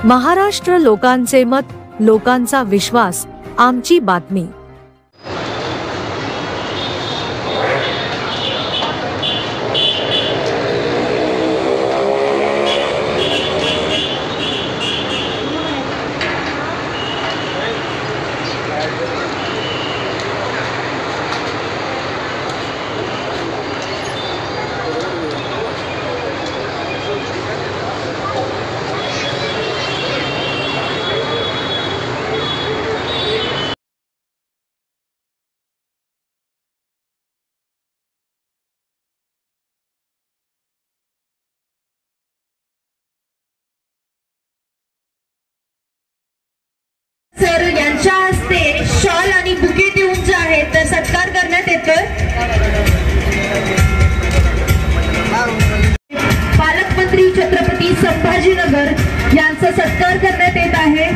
महाराष्ट्र लोकांचे मत, लोकांचा विश्वास, आमची बातमी। सर यांच्या हस्ते शॉल आणि बुके देऊन जे आहे तर सत्कार करण्यात येतोय। पालकमंत्री छत्रपती संभाजीनगर यांचा सत्कार करण्यात येत आहे।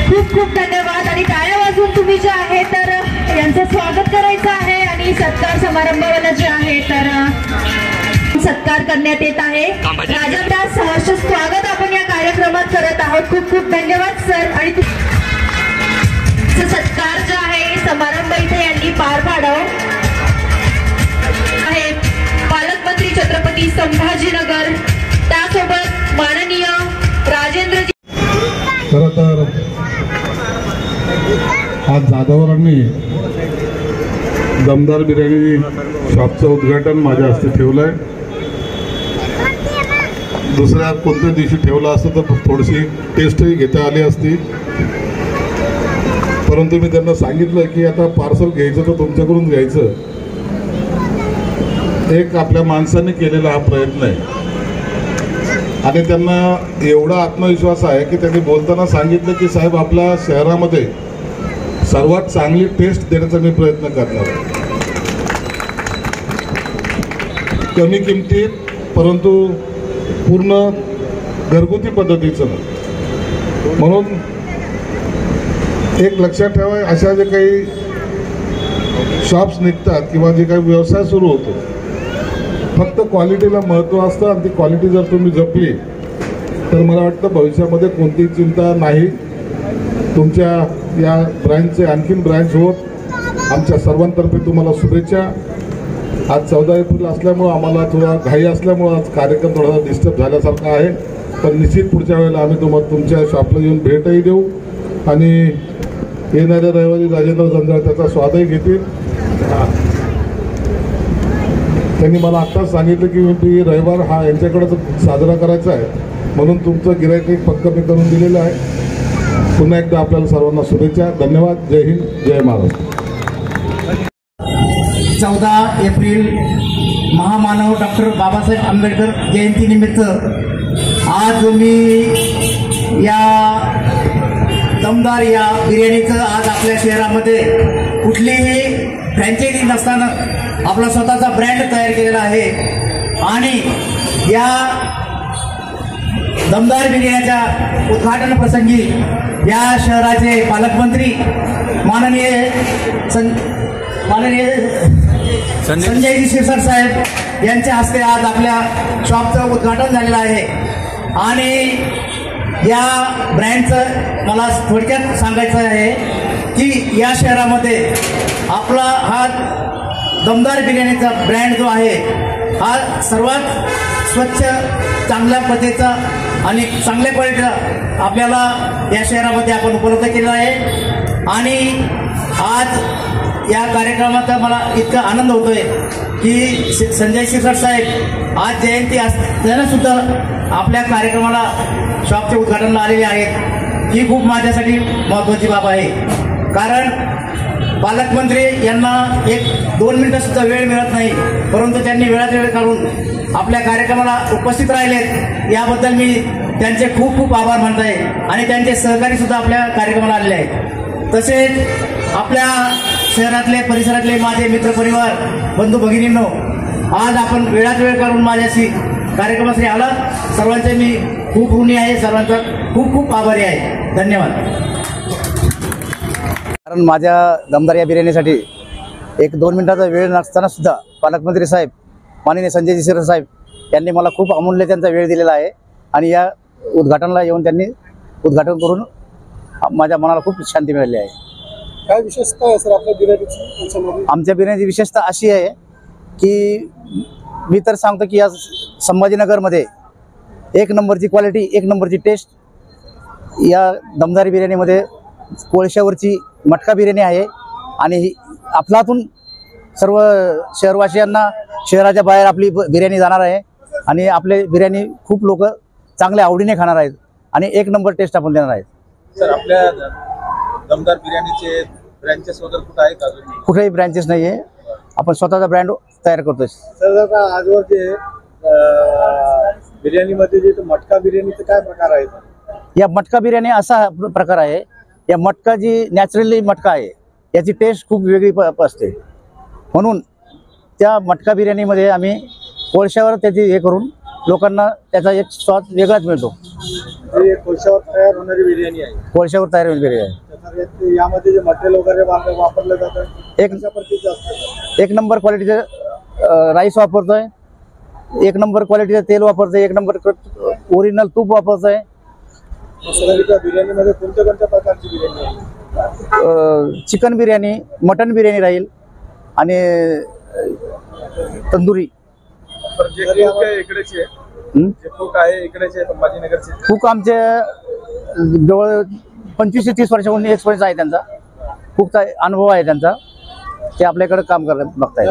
खूप खूप धन्यवाद आणि टाळ्या वाजवून तुम्ही जे आहे तर यांचं स्वागत करायचं आहे आणि सत्कार समारंभाला जे आहे तर सत्कार करण्यात येत आहे। राजांचा सहर्ष स्वागत आपण या कार्यक्रमात करत आहोत। खूप खूप धन्यवाद सर। आणि सत्कार जो आहे समारंभ इथे यांनी पार पाडावा आहे। पालकमंत्री छत्रपती संभाजीनगर त्यासोबत माननीय राजेंद्रजी। खरं तर आज जाधवरांनी दमदार बिर्याणी शॉपचं उद्घाटन माझ्या हस्ते ठेवलंय। दुसऱ्या कोणत्या दिवशी ठेवलं असतं तर थोडीशी टेस्टही घेता आली असती, परंतु मी त्यांना सांगितलं की आता पार्सल घ्यायचं तर तुमच्याकडून घ्यायचं। एक आपल्या माणसाने केलेला हा प्रयत्न आहे आणि त्यांना एवढा आत्मविश्वास आहे की त्यांनी बोलताना सांगितलं की साहेब आपल्या शहरामध्ये सर्वात चांगली टेस्ट देण्याचा मी प्रयत्न करणार आहे, कमी किमतीत परंतु पूर्ण घरगुती पद्धतीचं। म्हणून एक लक्षात ठेवा, अशा जे काही शॉप्स निघतात किंवा जे काही व्यवसाय सुरू होतो फक्त क्वालिटीला महत्त्व असतं आणि ती क्वालिटी जर तुम्ही जपली तर मला वाटतं भविष्यामध्ये कोणतीही चिंता नाही। तुमच्या या ब्रँचचे आणखीन ब्रँच होत आमच्या सर्वांतर्फे तुम्हाला शुभेच्छा। आज 14 एप्रिल असल्यामुळं आम्हाला थोडा घाई असल्यामुळं आज कार्यक्रम थोडासा डिस्टर्ब झाल्यासारखा आहे, पण निश्चित पुढच्या वेळेला आम्ही तुम्हाला तुमच्या शॉपला येऊन भेटही देऊ आणि येणाऱ्या रविवारी राजेंद्र जंजाळ त्याचा स्वादही घेतील। त्यांनी मला आत्ताच सांगितलं की रविवार हा यांच्याकडेच साजरा करायचा आहे, म्हणून तुमचं गिऱ्हाईक पक्क मी करून दिलेलं आहे। पुन्हा एकदा आपल्याला सर्वांना शुभेच्छा। धन्यवाद। जय हिंद, जय महाराष्ट्र। 14 एप्रिल महामानव डॉक्टर बाबासाहेब आंबेडकर जयंतीनिमित्त आज मी या दमदार या बिर्याणीचं आज आपल्या शहरामध्ये कुठलीही फ्रँचायझी नसताना आपला स्वतःचा ब्रँड तयार केलेला आहे आणि या दमदार बिर्याणीच्या उद्घाटन प्रसंगी या शहराचे पालकमंत्री माननीय संजयजी शिरसाट साहेब यांच्या हस्ते आज आपल्या शॉपचं उद्घाटन झालेलं आहे आणि या ब्रँडचं मला थोडक्यात सांगायचं आहे की या शहरामध्ये आपला हा दमदार बिर्याणीचा ब्रँड जो आहे हा सर्वात स्वच्छ चांगल्या पद्धतीचा आणि चांगल्या क्वालिटीचा आपल्याला या शहरामध्ये आपण उपलब्ध केलेला आहे। आणि आज या कार्यक्रमात मला इतका आनंद होतोय की संजय शिरसाट साहेब आज जयंती असताना सुद्धा आपल्या कार्यक्रमाला शॉपच्या उद्घाटनाला आलेले आहेत। ही खूप माझ्यासाठी महत्त्वाची बाब आहे, कारण पालकमंत्री यांना 1-2 मिनिटं सुद्धा वेळ मिळत नाही, परंतु त्यांनी वेळात वेळ काढून आपल्या कार्यक्रमाला उपस्थित राहिलेत याबद्दल मी त्यांचे खूप खूप आभार मानत आहे आणि त्यांचे सहकारी सुद्धा आपल्या कार्यक्रमाला आलेले आहेत। तसेच आपल्या शहरातले परिसरातले माझे मित्रपरिवार बंधू भगिनींनो, आज आपण वेळात वेळ काढून माझ्याशी कार्यक्रमासाठी आला, सर्वांचे मी खूप ऋणी आहे, सर्वांचा खूप खूप आभारी आहे। धन्यवाद। कारण माझ्या दमदार या बिर्याणीसाठी 1-2 मिनिटाचा वेळ नसताना सुद्धा पालकमंत्री साहेब माननीय संजय देशमुख साहेब यांनी मला खूप अमूल्य त्यांचा वेळ दिलेला आहे आणि या उद्घाटनाला येऊन त्यांनी उद्घाटन करून माझ्या मनाला खूप शांती मिळाली आहे. काय विशेषता आहे सर आपल्या बिर्याणीची? आमच्या बिर्याणीची विशेषता अशी आहे की मी तर सांगतो की या संभाजीनगरमध्ये एक नंबरची क्वालिटी, एक नंबरची टेस्ट या दमदार बिर्याणीमध्ये. कोळशावरची मटका बिर्याणी आहे आणि अफलातून सर्व शहरवासियांना शहराच्या बाहेर आपली बिर्याणी जाणार आहे आणि आपले बिर्याणी खूप लोक चांगल्या आवडीने खाणार आहेत आणि एक नंबर टेस्ट आपण देणार आहेत. सर आपल्या दमदार बिर्याणीचे ब्रँचेस वगैरे कुठे आहेत अजून? कुठेही ब्रँचेस नाही आहे, आपण स्वतःचा ब्रँड तयार करतोय. सर आता आजवर जे बिर्याणीमध्ये जे मटका बिर्याणीचे काय प्रकार आहेत? या मटका बिर्याणी असा प्रकार आहे, या मटका जी नॅचरली मटका आहे याची टेस्ट खूप वेगळी असते, म्हणून त्या मटका बिर्याणीमध्ये आम्ही कोळशावर त्याची हे करून लोकांना त्याचा एक स्वाद वेगळाच मिळतो. हे कोळशावर तयार होणारी बिर्याणी आहे. कोळशावर तयार होईल बिर्याणी आहे. तर यामध्ये जे मटेरियल वगैरे वापरलं जातं कशा पद्धतीचं असतं? एक नंबर क्वालिटीचं राईस वापरतोय, एक नंबर क्वालिटीचं तेल वापरतोय, एक नंबर ओरिजिनल तूप वापरतोय. सर बिर्याणीमध्ये कोणत्या कोणत्या प्रकारची बिर्याणी आहे? चिकन बिर्याणी, मटन बिर्याणी राहील आणि तंदुरी. जे लोक इकडेचे जे लोक आहे इकडेचे संभाजीनगरचे खूप आमच्या जवळ 25 ते 30 वर्षाहून एक्सपिरियन्स आहे त्यांचा, खूप अनुभव आहे त्यांचा, ते आपल्याकडे काम करत बघतायत.